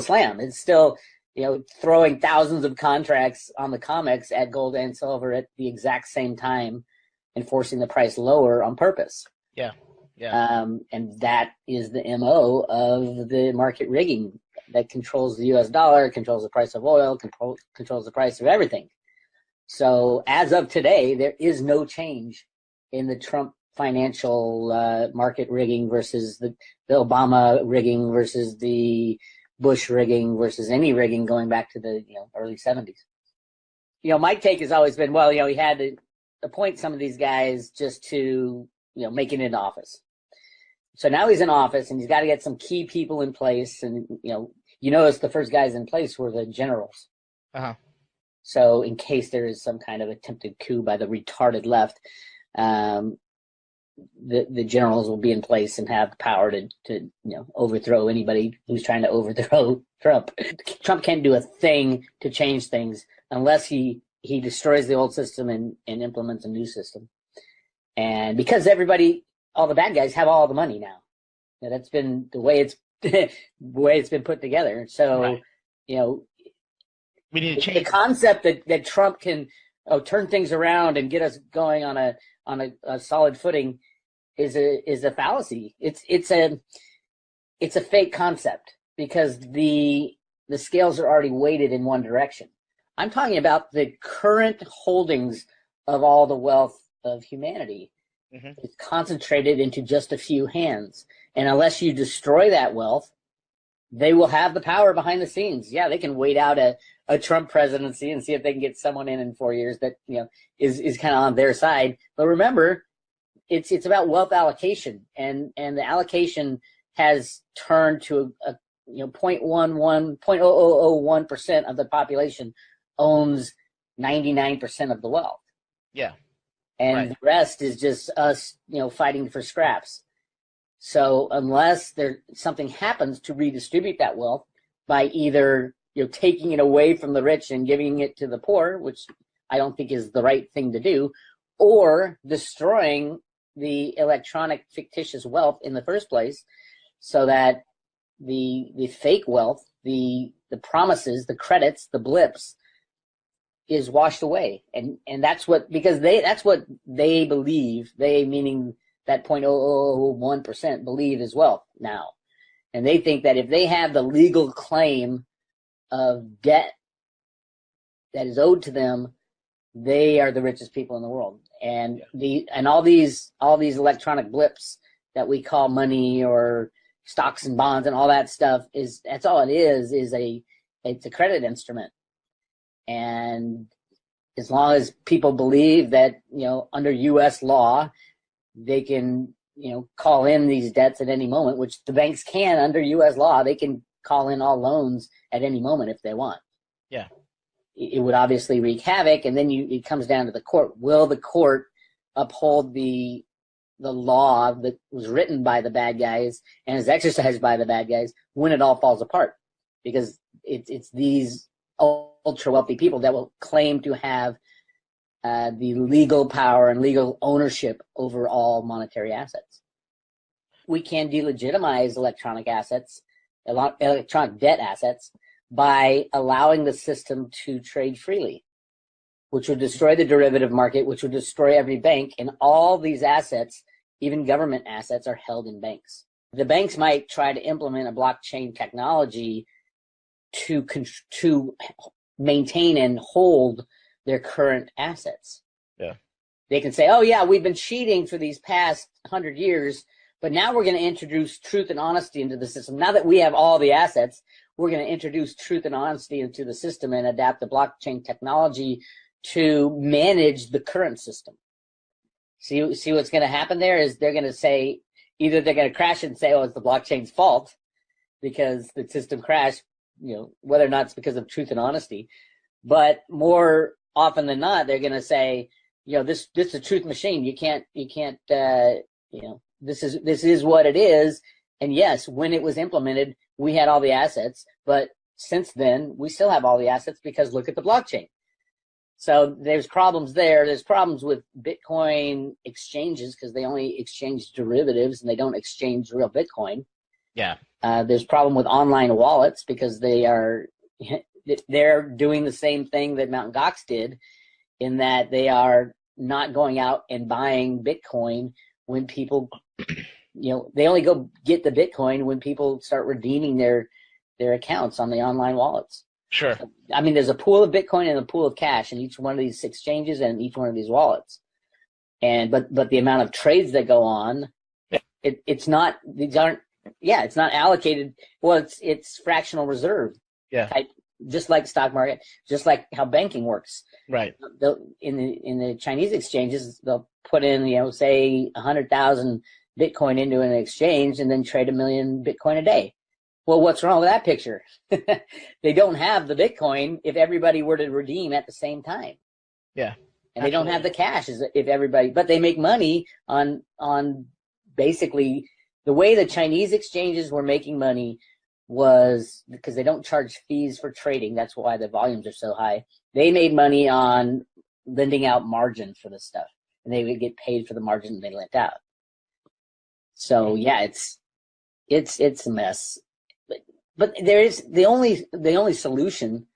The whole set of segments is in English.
slam. It's still, throwing thousands of contracts on the COMEX at gold and silver at the exact same time and forcing the price lower on purpose. Yeah. Yeah. And that is the MO of the market rigging that controls the US dollar, controls the price of oil, controls the price of everything. So as of today, there is no change in the Trump financial market rigging versus the Obama rigging versus the Bush rigging versus any rigging going back to the early 70s. My take has always been, well, he had to appoint some of these guys just to make it into office. So now he's in office and he's got to get some key people in place. And, notice the first guys in place were the generals. Uh-huh. So in case there is some kind of attempted coup by the retarded left, the generals will be in place and have the power to overthrow anybody who's trying to overthrow Trump. Trump can't do a thing to change things unless he destroys the old system and implements a new system. And because all the bad guys have all the money now. That's been the way it's been put together. So, right. We need to change the concept that Trump can turn things around and get us going on a solid footing is a fallacy. It's a fake concept because the scales are already weighted in one direction. I'm talking about the current holdings of all the wealth of humanity. Mm-hmm. It's concentrated into just a few hands. And unless you destroy that wealth, they will have the power behind the scenes. Yeah, they can wait out a Trump presidency and see if they can get someone in 4 years that is kind of on their side. But remember, it's about wealth allocation, and the allocation has turned to a 0.0001% of the population owns 99% of the wealth. Yeah. And right. The rest is just us, fighting for scraps. So unless something happens to redistribute that wealth by either taking it away from the rich and giving it to the poor, which I don't think is the right thing to do, or destroying the electronic fictitious wealth in the first place, so that the fake wealth, the promises, the credits, the blips, is washed away, and that's what they believe. They, meaning that 0.0001%, believe is wealth now, and they think that if they have the legal claim of debt that is owed to them, they are the richest people in the world. And all these electronic blips that we call money or stocks and bonds and all that stuff that's all it is it's a credit instrument. And as long as people believe that, under U.S. law, they can, call in these debts at any moment, which the banks can under U.S. law, they can call in all loans at any moment if they want. Yeah. It would obviously wreak havoc, and then it comes down to the court. Will the court uphold the law that was written by the bad guys and is exercised by the bad guys when it all falls apart? Because it's these ultra wealthy people that will claim to have the legal power and legal ownership over all monetary assets. We can delegitimize electronic debt assets by allowing the system to trade freely, which would destroy the derivative market, which would destroy every bank, and all these assets, even government assets, are held in banks. The banks might try to implement a blockchain technology to maintain and hold their current assets. Yeah. They can say, oh yeah, we've been cheating for these past 100 years, but now we're going to introduce truth and honesty into the system. Now that we have all the assets, we're going to introduce truth and honesty into the system and adapt the blockchain technology to manage the current system. See what's going to happen there is they're going to say, either they're going to crash and say, oh, it's the blockchain's fault because the system crashed, whether or not it's because of truth and honesty. But more often than not, they're going to say, this is a truth machine. You can't, this is what it is. And yes, when it was implemented, we had all the assets, but since then we still have all the assets because look at the blockchain. So there's problems there. There's problems with Bitcoin exchanges because they only exchange derivatives and they don't exchange real Bitcoin. Yeah. There's problem with online wallets because they're doing the same thing that Mt. Gox did, in that they are not going out and buying Bitcoin when people, they only go get the Bitcoin when people start redeeming their accounts on the online wallets. Sure. I mean, there's a pool of Bitcoin and a pool of cash in each one of these exchanges and each one of these wallets. But the amount of trades that go on, it's not allocated. Well, it's fractional reserve type, just like stock market, just like how banking works. Right. In the Chinese exchanges, they'll put in, say 100,000 Bitcoin into an exchange and then trade 1 million Bitcoin a day. Well, what's wrong with that picture? They don't have the Bitcoin if everybody were to redeem at the same time. Yeah. And they don't have the cash if everybody, but they make money on basically the way the Chinese exchanges were making money was because they don't charge fees for trading. That's why the volumes are so high. They made money on lending out margin for this stuff, and they would get paid for the margin they lent out. So yeah, it's a mess. But there is the only solution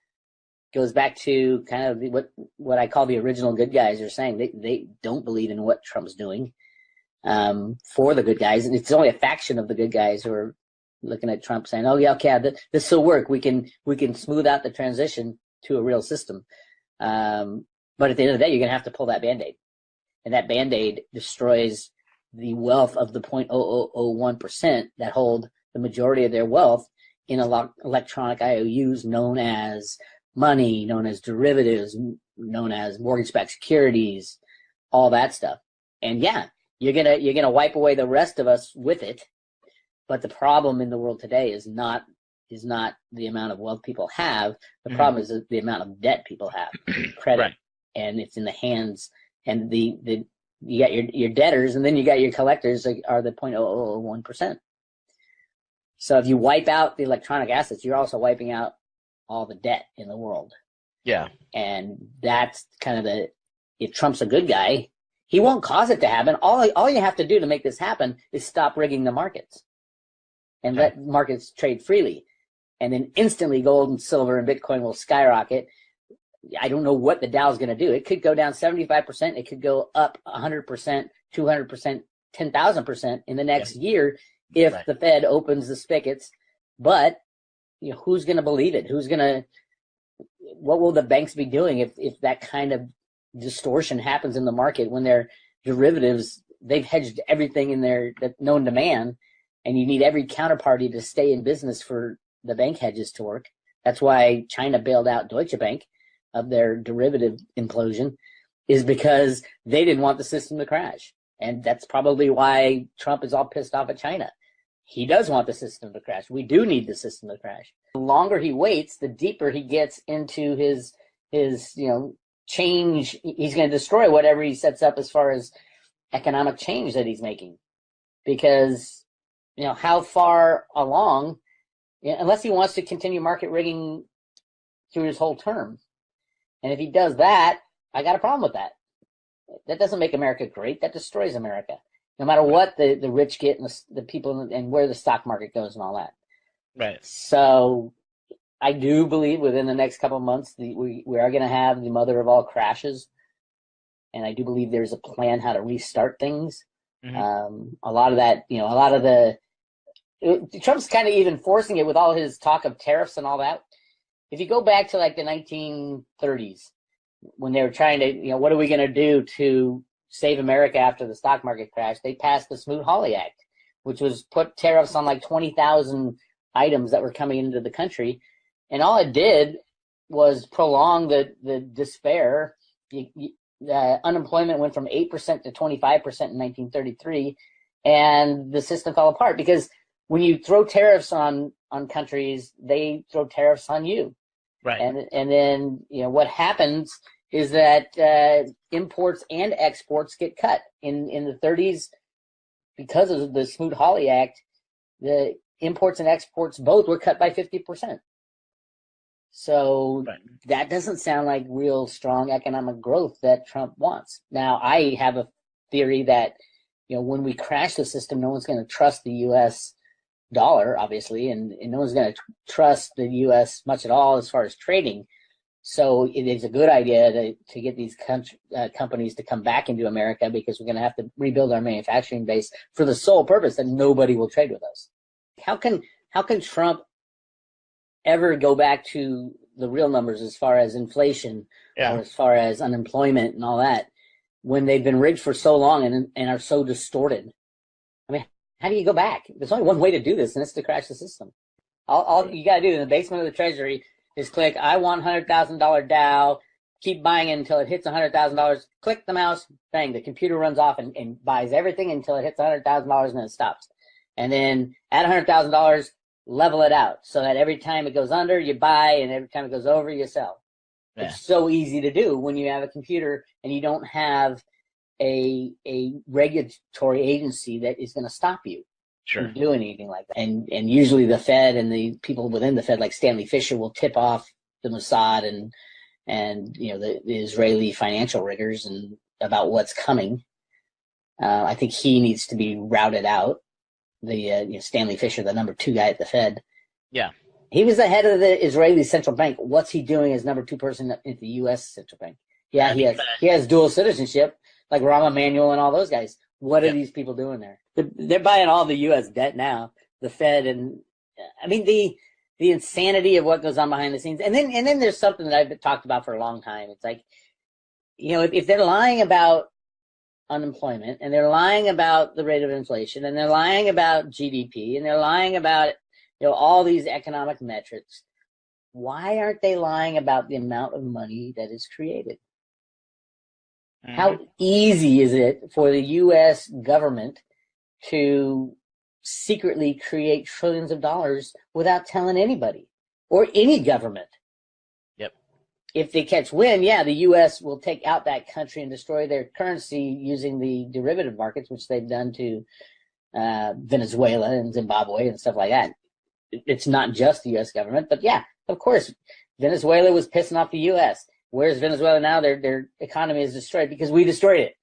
goes back to kind of what I call the original good guys are saying. They don't believe in what Trump's doing for the good guys, and it's only a faction of the good guys who are looking at Trump saying, "Oh yeah, okay, this will work. We can smooth out the transition to a real system." But at the end of the day, you're going to have to pull that Band-Aid, and that Band-Aid destroys the wealth of the 0.0001% that hold the majority of their wealth in electronic IOUs known as money, known as derivatives, known as mortgage-backed securities, all that stuff. And yeah, you're gonna wipe away the rest of us with it. But the problem in the world today is not the amount of wealth people have. The problem is the amount of debt people have, credit, right. And it's in the hands. And you got your debtors, and then you got your collectors are the 0.0001%. So if you wipe out the electronic assets, you're also wiping out all the debt in the world. Yeah. And that's kind of if Trump's a good guy, he won't cause it to happen. All you have to do to make this happen is stop rigging the markets and let markets trade freely. And then instantly gold and silver and Bitcoin will skyrocket. I don't know what the Dow is going to do. It could go down 75%. It could go up 100%, 200%, 10,000% in the next year if the Fed opens the spigots. But who's going to believe it? What will the banks be doing if that kind of distortion happens in the market when their derivatives, they've hedged everything in their known demand, and you need every counterparty to stay in business for the bank hedges to work. That's why China bailed out Deutsche Bank of their derivative implosion, is because they didn't want the system to crash. And that's probably why Trump is all pissed off at China. He does want the system to crash. We do need the system to crash. The longer he waits, the deeper he gets into his change. He's going to destroy whatever he sets up as far as economic change that he's making. Because, how far along, unless he wants to continue market rigging through his whole term. And if he does that, I got a problem with that. That doesn't make America great. That destroys America. No matter what the rich get and the people and where the stock market goes and all that. Right. So I do believe within the next couple of months we are going to have the mother of all crashes. And I do believe there's a plan how to restart things. Mm-hmm. A lot of that, Trump's kind of even forcing it with all his talk of tariffs and all that. If you go back to like the 1930s, when they were trying to, what are we going to do to save America after the stock market crash, they passed the Smoot-Hawley Act, which was put tariffs on like 20,000 items that were coming into the country. And all it did was prolong the despair. Unemployment went from 8% to 25% in 1933, and the system fell apart because when you throw tariffs on countries, they throw tariffs on you. Right. And then, what happens is that imports and exports get cut. In the 30s, because of the Smoot-Hawley Act, the imports and exports both were cut by 50%. So that doesn't sound like real strong economic growth that Trump wants. Now, I have a theory that, when we crash the system, no one's going to trust the U.S. dollar, obviously, and no one's going to trust the U.S. much at all as far as trading. So it is a good idea to get these companies to come back into America, because we're going to have to rebuild our manufacturing base for the sole purpose that nobody will trade with us. How can Trump ever go back to the real numbers as far as inflation or as far as unemployment and all that, when they've been rigged for so long and are so distorted? I mean, how do you go back? There's only one way to do this, and it's to crash the system. All you got to do in the basement of the Treasury is click, I want $100,000 Dow, keep buying it until it hits $100,000, click the mouse, bang, the computer runs off and buys everything until it hits $100,000 and then it stops. And then at $100,000, level it out so that every time it goes under, you buy, and every time it goes over, you sell. Yeah. It's so easy to do when you have a computer and you don't have a regulatory agency that is going to stop you from doing anything like that. And usually the Fed and the people within the Fed, like Stanley Fischer, will tip off the Mossad and the Israeli financial riggers and about what's coming. I think he needs to be routed out. The Stanley Fischer, the number 2 guy at the Fed. Yeah. He was the head of the Israeli central bank. What's he doing as number 2 person at the U.S. central bank? Yeah, he has dual citizenship, like Rahm Emanuel and all those guys. What are these people doing there? They're buying all the U.S. debt now, the Fed, and I mean the insanity of what goes on behind the scenes. And then there's something that I've talked about for a long time. It's like, if they're lying about unemployment, and they're lying about the rate of inflation, and they're lying about GDP, and they're lying about all these economic metrics, why aren't they lying about the amount of money that is created? How easy is it for the U.S. government to secretly create trillions of dollars without telling anybody or any government? Yep. If they catch wind, the U.S. will take out that country and destroy their currency using the derivative markets, which they've done to Venezuela and Zimbabwe and stuff like that. It's not just the U.S. government, but of course, Venezuela was pissing off the U.S. Where's Venezuela now? Their economy is destroyed because we destroyed it.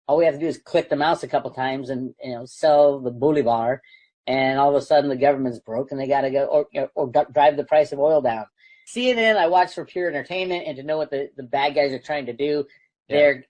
All we have to do is click the mouse a couple times and sell the bolivar, and all of a sudden the government's broke and they got to go or drive the price of oil down. CNN I watch for pure entertainment and to know what the bad guys are trying to do. They're